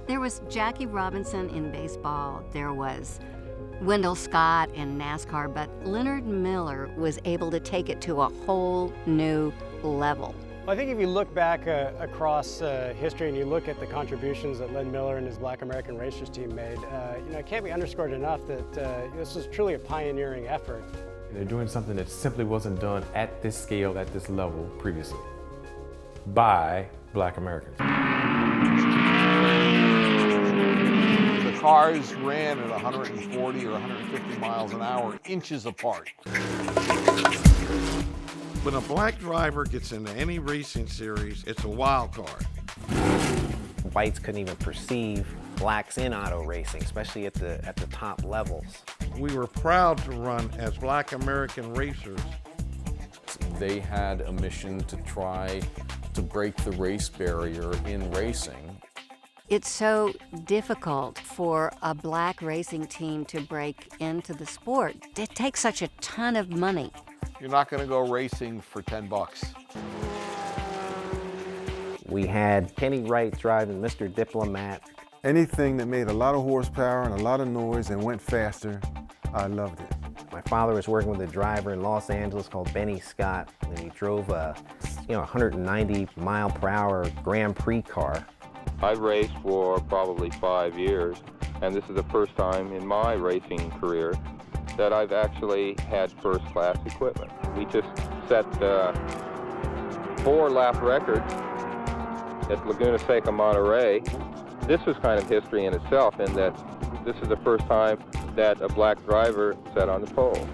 There was Jackie Robinson in baseball. There was Wendell Scott in NASCAR, but Leonard Miller was able to take it to a whole new level. Well, I think if you look back across history and you look at the contributions that Len Miller and his Black American Racers team made, it can't be underscored enough that this was truly a pioneering effort. They're doing something that simply wasn't done at this scale, at this level previously, by Black Americans. The cars ran at 140 or 150 miles an hour, inches apart. When a black driver gets into any racing series, it's a wild card. Whites couldn't even perceive blacks in auto racing, especially at the top levels. We were proud to run as Black American Racers. They had a mission to try to break the race barrier in racing. It's so difficult for a black racing team to break into the sport. It takes such a ton of money. You're not going to go racing for 10 bucks. We had Kenny Wright driving Mr. Diplomat. Anything that made a lot of horsepower and a lot of noise and went faster, I loved it. My father was working with a driver in Los Angeles called Benny Scott, and he drove a 190 mile per hour Grand Prix car. I've raced for probably 5 years, and this is the first time in my racing career that I've actually had first-class equipment. We just set 4 lap records at Laguna Seca, Monterey. This was kind of history in itself, in that this is the first time that a black driver sat on the pole.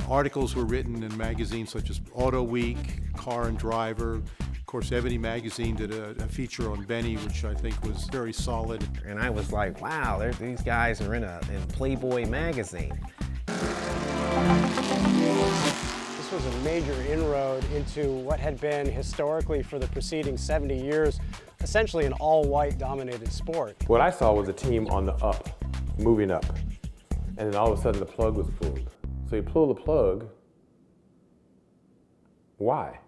Articles were written in magazines such as Auto Week, Car and Driver. Of course, Ebony Magazine did a feature on Benny, which I think was very solid. And I was like, wow, these guys are in Playboy magazine. This was a major inroad into what had been historically for the preceding 70 years, essentially an all-white dominated sport. What I saw was a team on the up, moving up, and then all of a sudden the plug was pulled. So you pull the plug, why?